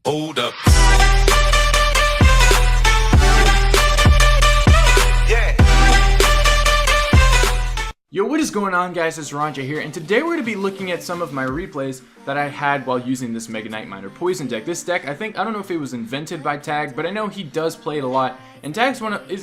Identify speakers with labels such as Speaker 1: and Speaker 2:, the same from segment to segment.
Speaker 1: Hold up.
Speaker 2: Yo, what is going on, guys? It's Ronja here, and today we're going to be looking at some of my replays that I had while using this Mega Knight Miner Poison deck. This deck, I don't know if it was invented by Tag, but I know he does play it a lot, and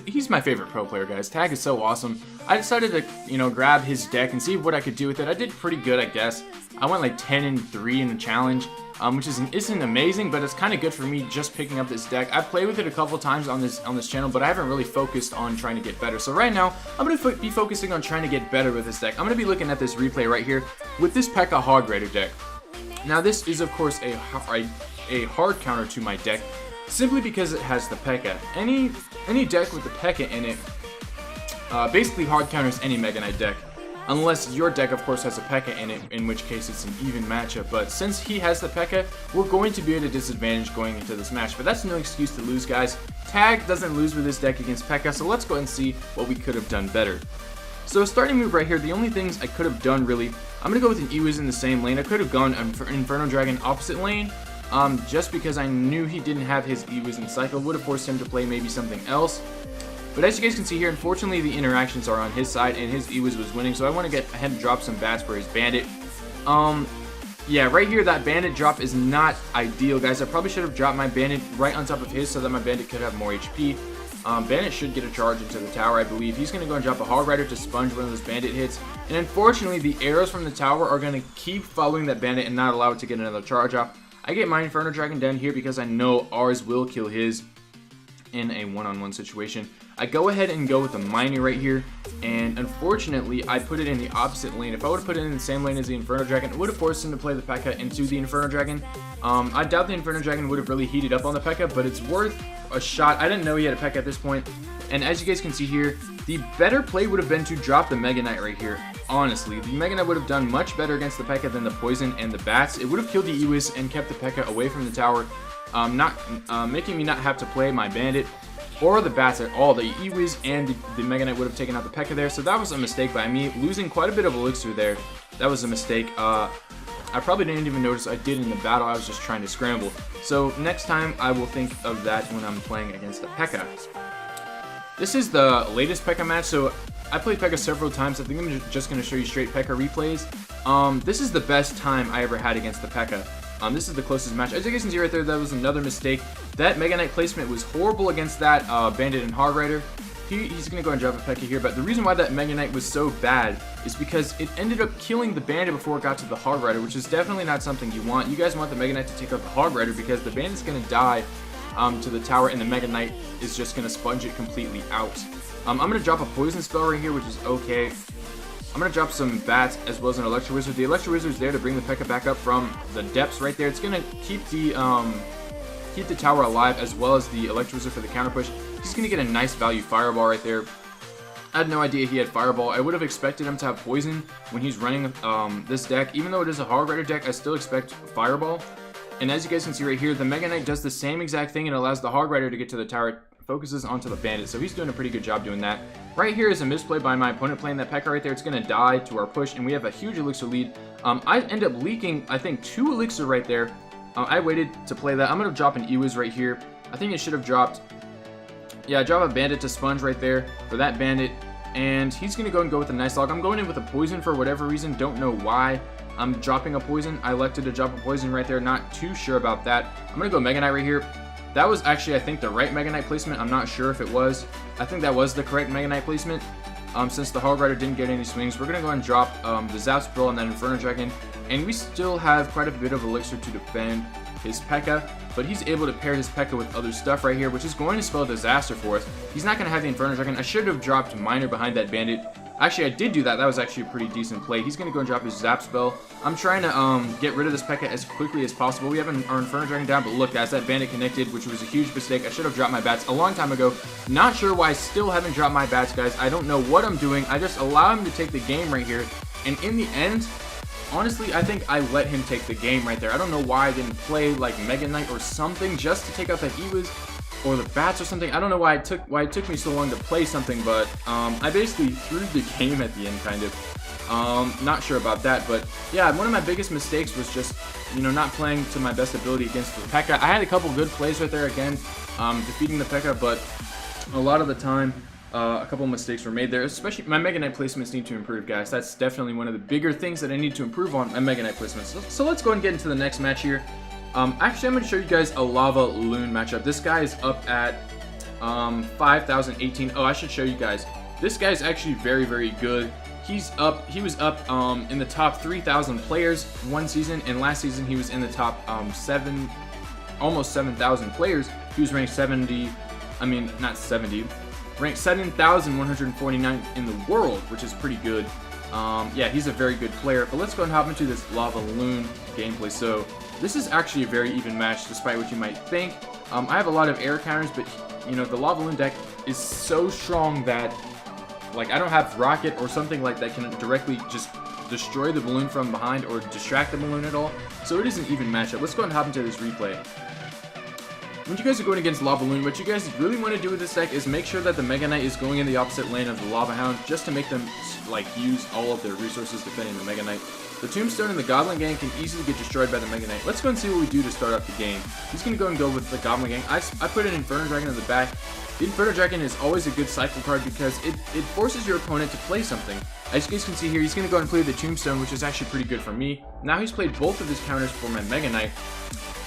Speaker 2: he's my favorite pro player, guys. Tag is so awesome. I decided to, grab his deck and see what I could do with it. I did pretty good, I guess. I went like 10-3 in the challenge, which isn't amazing, but it's kind of good for me just picking up this deck. I've played with it a couple times on this channel, but I haven't really focused on trying to get better. So right now, I'm going to be focusing on trying to get better with this deck. I'm going to be looking at this replay right here with this P.E.K.K.A. Hog Rider deck. Now this is of course a hard counter to my deck, simply because it has the P.E.K.K.A. Any deck with the P.E.K.K.A. in it basically hard counters any Mega Knight deck. Unless your deck, of course, has a P.E.K.K.A. in it, in which case it's an even matchup. But since he has the P.E.K.K.A., we're going to be at a disadvantage going into this match. But that's no excuse to lose, guys. Tag doesn't lose with this deck against P.E.K.K.A., so let's go ahead and see what we could have done better. So starting move right here, the only things I could have done really, I'm going to go with an Ewiz in the same lane. I could have gone Inferno Dragon opposite lane, just because I knew he didn't have his Ewiz in cycle. Would have forced him to play maybe something else. But as you guys can see here, unfortunately the interactions are on his side and his Ewiz was winning, so I want to get ahead and drop some bats for his Bandit. Yeah, right here that Bandit drop is not ideal, guys. I probably should have dropped my Bandit right on top of his so that my Bandit could have more HP. Bandit should get a charge into the tower, I believe. He's going to go and drop a Hog Rider to sponge one of those Bandit hits. And unfortunately, the arrows from the tower are going to keep following that Bandit and not allow it to get another charge off. I get my Inferno Dragon down here because I know ours will kill his in a one-on-one situation. I go ahead and go with the Miner right here, and unfortunately I put it in the opposite lane. If I would have put it in the same lane as the Inferno Dragon, it would have forced him to play the P.E.K.K.A. into the Inferno Dragon. I doubt the Inferno Dragon would have really heated up on the P.E.K.K.A., but it's worth a shot. I didn't know he had a P.E.K.K.A. at this point, and as you guys can see here, the better play would have been to drop the Mega Knight right here. Honestly, the Mega Knight would have done much better against the P.E.K.K.A. than the Poison and the Bats. It would have killed the Ewiz and kept the P.E.K.K.A. away from the tower, making me not have to play my Bandit or the Bats at all. The Ewiz and the Mega Knight would have taken out the P.E.K.K.A. there, so that was a mistake by me. Losing quite a bit of elixir there, that was a mistake. I probably didn't even notice I did in the battle. I was just trying to scramble. So next time I will think of that when I'm playing against the P.E.K.K.A. This is the latest P.E.K.K.A. match, so I played P.E.K.K.A. several times. I think I'm just going to show you straight P.E.K.K.A. replays. This is the best time I ever had against the P.E.K.K.A. This is the closest match. As you guys can see right there, that was another mistake. That Mega Knight placement was horrible against that Bandit and Hog Rider. He's going to go and drop a P.E.K.K.A. here, but the reason why that Mega Knight was so bad is because it ended up killing the Bandit before it got to the Hog Rider, which is definitely not something you want. You guys want the Mega Knight to take out the Hog Rider because the Bandit's going to die to the tower, and the Mega Knight is just going to sponge it completely out. I'm going to drop a Poison spell right here, which is okay. I'm going to drop some Bats as well as an Electro Wizard. The Electro Wizard is there to bring the P.E.K.K.A. back up from the depths right there. It's going to keep the tower alive as well as the Electro Wizard for the counter push. He's going to get a nice value Fireball right there. I had no idea he had Fireball. I would have expected him to have Poison when he's running this deck. Even though it is a Hog Rider deck, I still expect Fireball. And as you guys can see right here, the Mega Knight does the same exact thing and allows the Hog Rider to get to the tower. Focuses onto the Bandit, so he's doing a pretty good job doing that. Right here is a misplay by my opponent playing that P.E.K.K.A. right there. It's going to die to our push, and we have a huge elixir lead. I end up leaking, I think, 2 elixir right there. I waited to play that. I'm going to drop an Ewiz right here. I think it should have dropped, yeah, drop a Bandit to sponge right there for that Bandit, and he's going to go and go with a nice log. I'm going in with a Poison for whatever reason, don't know why. I'm dropping a Poison. I elected to drop a Poison right there, not too sure about that. I'm going to go Mega Knight right here. That was actually, I think, the right Mega Knight placement. I'm not sure if it was. I think that was the correct Mega Knight placement. Since the Hog Rider didn't get any swings, we're going to go and drop the Zap Spell on that Inferno Dragon. And we still have quite a bit of elixir to defend his P.E.K.K.A. But he's able to pair his P.E.K.K.A. with other stuff right here, which is going to spell disaster for us. He's not going to have the Inferno Dragon. I should have dropped Miner behind that Bandit. Actually, I did do that. That was actually a pretty decent play. He's going to go and drop his Zap Spell. I'm trying to get rid of this P.E.K.K.A. as quickly as possible. We have our Inferno Dragon down, but look, guys, that Bandit connected, which was a huge mistake. I should have dropped my Bats a long time ago. Not sure why I still haven't dropped my Bats, guys. I don't know what I'm doing. I just allow him to take the game right here. And in the end, honestly, I think I let him take the game right there. I don't know why I didn't play like Mega Knight or something just to take out that Ewiz or the Bats or something. I don't know why it took me so long to play something, but I basically threw the game at the end, kind of. Not sure about that, but yeah, one of my biggest mistakes was just, you know, not playing to my best ability against the P.E.K.K.A. I had a couple good plays right there again, defeating the P.E.K.K.A, but a lot of the time, a couple mistakes were made there. Especially my Mega Knight placements need to improve, guys. That's definitely one of the bigger things that I need to improve on my Mega Knight placements. So let's go and get into the next match here. Actually, I'm going to show you guys a Lava Loon matchup. This guy is up at 5,018. Oh, I should show you guys. This guy is actually very, very good. He was up in the top 3,000 players one season, and last season he was in the top almost 7,000 players. He was ranked 70, I mean, not 70, ranked 7,149 in the world, which is pretty good. Yeah, he's a very good player, but let's go and hop into this Lava Loon gameplay. So this is actually a very even match, despite what you might think. I have a lot of air counters, but you know, the Lava Loon deck is so strong that, like, I don't have Rocket or something like that can directly just destroy the balloon from behind or distract the balloon at all. So it is an even matchup. Let's go and hop into this replay. When you guys are going against Lava Loon, what you guys really want to do with this deck is make sure that the Mega Knight is going in the opposite lane of the Lava Hound, just to make them, like, use all of their resources defending the Mega Knight. The Tombstone and the Goblin Gang can easily get destroyed by the Mega Knight. Let's go and see what we do to start off the game. He's going to go with the Goblin Gang. I put an Inferno Dragon in the back. The Inferno Dragon is always a good cycle card because it forces your opponent to play something. As you guys can see here, he's going to go and play the Tombstone, which is actually pretty good for me. Now he's played both of his counters for my Mega Knight.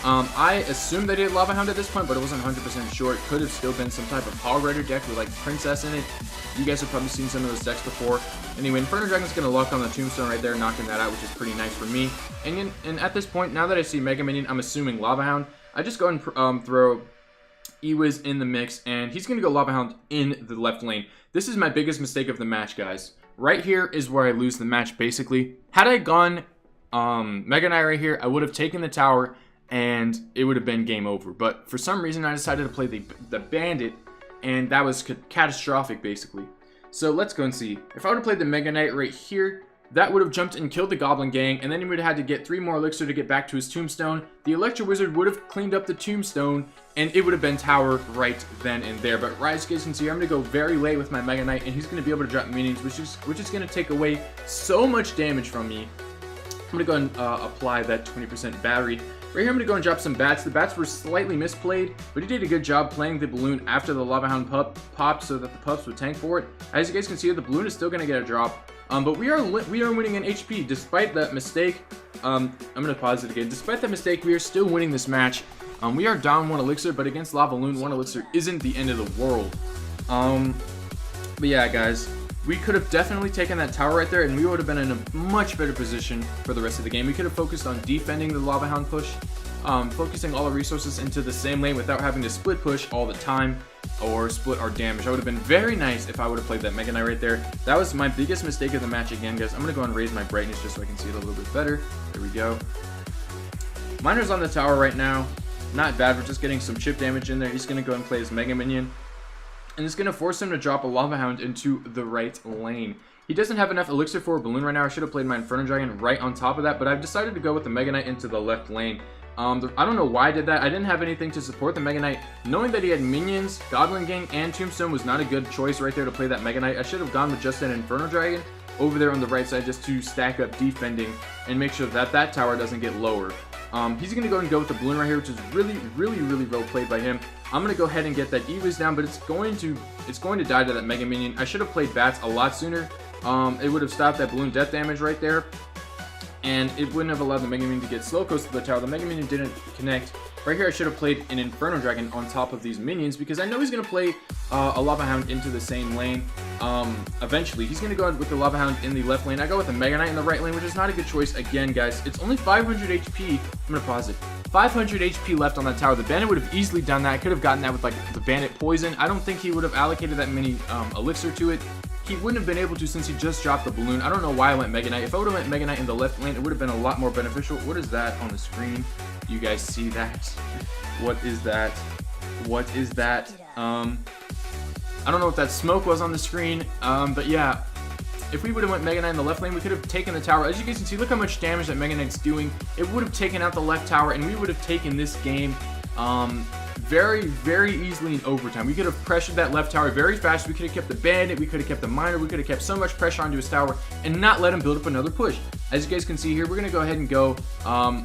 Speaker 2: I assumed that he had Lava Hound at this point, but it wasn't 100% sure. It could have still been some type of Hog Rider deck with, like, Princess in it. You guys have probably seen some of those decks before. Anyway, Inferno Dragon's going to lock on the Tombstone right there, knocking that out, which is pretty nice for me. And at this point, now that I see Mega Minion, I'm assuming Lava Hound. I just go and throw Ewiz in the mix, and he's going to go Lava Hound in the left lane. This is my biggest mistake of the match, guys. Right here is where I lose the match, basically. Had I gone Mega Knight right here, I would have taken the tower, and it would have been game over. But for some reason, I decided to play the Bandit, and that was catastrophic, basically. So let's go and see. If I would have played the Mega Knight right here, that would have jumped and killed the Goblin Gang, and then he would have had to get 3 more Elixir to get back to his Tombstone. The Electro Wizard would have cleaned up the Tombstone, and it would have been tower right then and there. But as you guys can see, I'm going to go very late with my Mega Knight, and he's going to be able to drop minions, which is going to take away so much damage from me. I'm going to go and apply that 20% battery. Right here, I'm going to go and drop some bats. The bats were slightly misplayed, but he did a good job playing the balloon after the Lava Hound popped so that the pups would tank for it. As you guys can see, the balloon is still going to get a drop. But we are winning in HP despite that mistake. I'm going to pause it again. Despite that mistake, we are still winning this match. We are down 1 Elixir, but against Lava Loon, 1 Elixir isn't the end of the world. But yeah, guys. We could have definitely taken that tower right there, and we would have been in a much better position for the rest of the game. We could have focused on defending the Lava Hound push, focusing all our resources into the same lane without having to split push all the time or split our damage. That would have been very nice if I would have played that Mega Knight right there. That was my biggest mistake of the match again, guys. I'm going to go and raise my brightness just so I can see it a little bit better. There we go. Miner's on the tower right now. Not bad. We're just getting some chip damage in there. He's going to go and play his Mega Minion, and it's going to force him to drop a Lava Hound into the right lane. He doesn't have enough Elixir for a balloon right now. I should have played my Inferno Dragon right on top of that, but I've decided to go with the Mega Knight into the left lane. I don't know why I did that. I didn't have anything to support the Mega Knight. Knowing that he had minions, Goblin Gang, and Tombstone was not a good choice right there to play that Mega Knight. I should have gone with just an Inferno Dragon over there on the right side just to stack up defending and make sure that that tower doesn't get lower. He's going to go with the balloon right here, which is really well played by him. I'm going to go ahead and get that Ewiz down, but it's going to die to that Mega Minion. I should have played bats a lot sooner. It would have stopped that balloon death damage right there, and it wouldn't have allowed the Mega Minion to get slow close to the tower. The Mega Minion didn't connect. Right here, I should have played an Inferno Dragon on top of these minions because I know he's going to play a Lava Hound into the same lane. Eventually, he's going to go with the Lava Hound in the left lane. I go with the Mega Knight in the right lane, which is not a good choice. Again, guys, it's only 500 HP. I'm going to pause it. 500 HP left on that tower. The Bandit would have easily done that. I could have gotten that with, like, the Bandit Poison. I don't think he would have allocated that many Elixir to it. He wouldn't have been able to since he just dropped the balloon. I don't know why I went Mega Knight. If I would have went Mega Knight in the left lane, it would have been a lot more beneficial. What is that on the screen? You guys see that? What is that? What is that? I don't know what that smoke was on the screen, but yeah. If we would have went Mega Knight in the left lane, we could have taken the tower. As you guys can see, look how much damage that Mega Knight's doing. It would have taken out the left tower, and we would have taken this game very easily in overtime. We could have pressured that left tower very fast. We could have kept the bandit, we could have kept the miner, we could have kept so much pressure onto his tower and not let him build up another push. As you guys can see here, we're gonna go ahead and go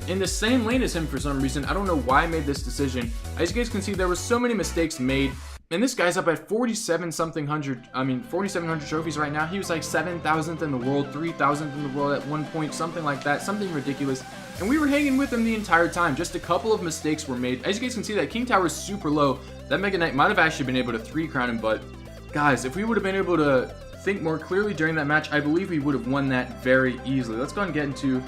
Speaker 2: in the same lane as him for some reason. I don't know why I made this decision. As you guys can see, there were so many mistakes made. And this guy's up at 4,700 trophies right now. He was like 7,000th in the world, 3,000th in the world at one point, something like that, something ridiculous. And we were hanging with him the entire time. Just a couple of mistakes were made. As you guys can see, that King Tower is super low. That Mega Knight might have actually been able to 3-crown him, but guys, if we would have been able to think more clearly during that match, I believe we would have won that very easily. Let's go ahead and get into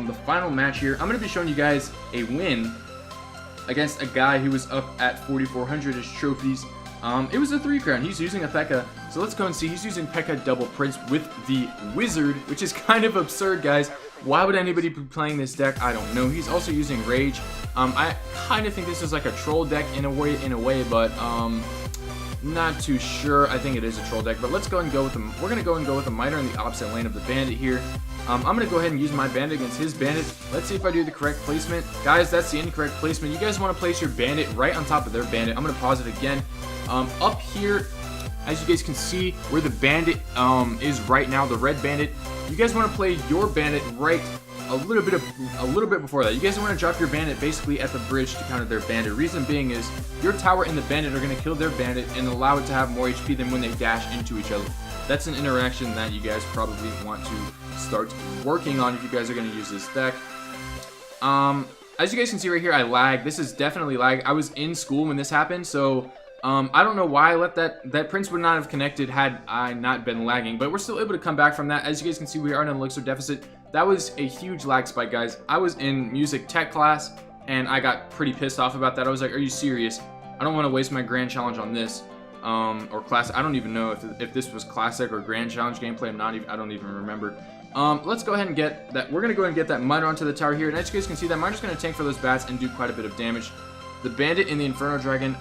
Speaker 2: the final match here. I'm going to be showing you guys a win against a guy who was up at 4,400-ish trophies. It was a 3-crown. He's using a P.E.K.K.A. So let's go and see. He's using P.E.K.K.A. double Prince with the Wizard, which is kind of absurd, guys. Why would anybody be playing this deck? I don't know. He's also using Rage. I kind of think this is like a troll deck in a way, but not too sure. I think it is a troll deck, but let's go and go with them. We're gonna go and go with the miner in the opposite lane of the bandit here. I'm gonna go ahead and use my bandit against his bandit. Let's see if I do the correct placement. Guys, that's the incorrect placement. You guys want to place your bandit right on top of their bandit. I'm gonna pause it again. Up here, as you guys can see, where the bandit is right now, the red bandit, you guys want to play your bandit right a little bit before that. You guys want to drop your bandit basically at the bridge to counter their bandit. Reason being is your tower and the bandit are going to kill their bandit and allow it to have more HP than when they dash into each other. That's an interaction that you guys probably want to start working on if you guys are going to use this deck. As you guys can see right here, I lag. This is definitely lag. I was in school when this happened, so I don't know why I let that Prince would not have connected had I not been lagging, but we're still able to come back from that. As you guys can see, we are in an elixir deficit. That was a huge lag spike, guys. I was in music tech class, and I got pretty pissed off about that. I was like, are you serious? I don't want to waste my grand challenge on this. Or class. I don't even know if this was classic or grand challenge gameplay. I don't even remember. Let's go ahead and get that. We're gonna go ahead and get that miner onto the tower here, and as you guys can see, that miner's gonna tank for those bats and do quite a bit of damage. The bandit and the Inferno Dragon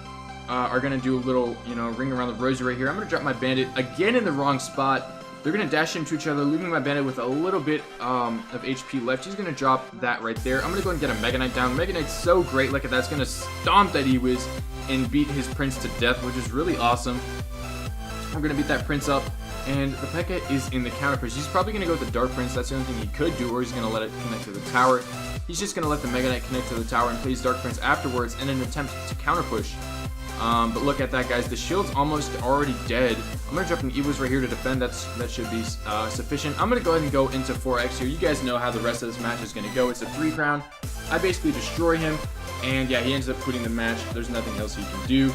Speaker 2: are gonna do a little, ring around the rosy right here. I'm gonna drop my bandit again in the wrong spot. They're gonna dash into each other, leaving my bandit with a little bit of HP left. He's gonna drop that right there. I'm gonna go and get a Mega Knight down. Mega Knight's so great. Look at that. It's gonna stomp that E-Wiz and beat his Prince to death, which is really awesome. I'm gonna beat that Prince up, and the P.E.K.K.A. is in the counter push. He's probably gonna go with the Dark Prince. That's the only thing he could do, or he's gonna let it connect to the tower. He's just gonna let the Mega Knight connect to the tower and play his Dark Prince afterwards in an attempt to counter push. But look at that, guys. The shield's almost already dead. I'm gonna drop an E-Wiz right here to defend. That should be sufficient. I'm gonna go ahead and go into 4x here. You guys know how the rest of this match is gonna go. It's a 3-crown. I basically destroy him, and yeah, he ends up quitting the match. There's nothing else he can do.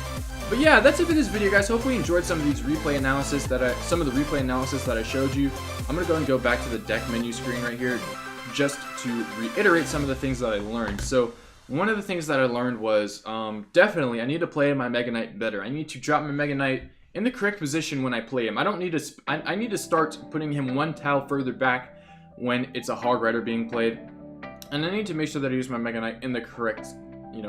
Speaker 2: But yeah, that's it for this video, guys. Hopefully you enjoyed some of these replay analysis that I showed you. I'm gonna go and go back to the deck menu screen right here, just to reiterate some of the things that I learned. So one of the things that I learned was definitely I need to play my Mega Knight better. I need to drop my Mega Knight in the correct position when I play him. I need to start putting him one tile further back when it's a Hog Rider being played, and I need to make sure that I use my Mega Knight in the correct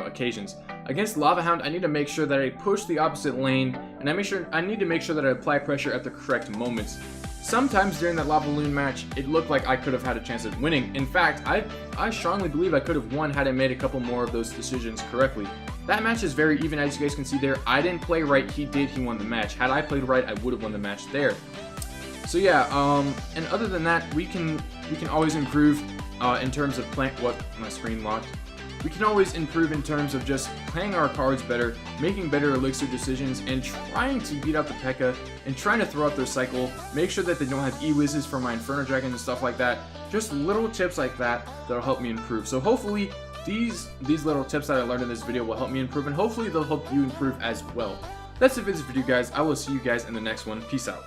Speaker 2: occasions. Against Lava Hound, I need to make sure that I push the opposite lane, and I need to make sure that I apply pressure at the correct moments. Sometimes during that Lava Balloon match, it looked like I could have had a chance at winning. In fact, I strongly believe I could have won had I made a couple more of those decisions correctly. That match is very even, as you guys can see there. I didn't play right, he did, he won the match. Had I played right, I would have won the match there. So yeah, and other than that, we can always improve in terms of playing. What? My screen locked. We can always improve in terms of just playing our cards better, making better elixir decisions, and trying to beat out the P.E.K.K.A. and trying to throw out their cycle. Make sure that they don't have E-Wizzes for my Inferno Dragon and stuff like that. Just little tips like that that'll help me improve. So hopefully these little tips that I learned in this video will help me improve, and hopefully they'll help you improve as well. That's it for this video, guys. I will see you guys in the next one. Peace out.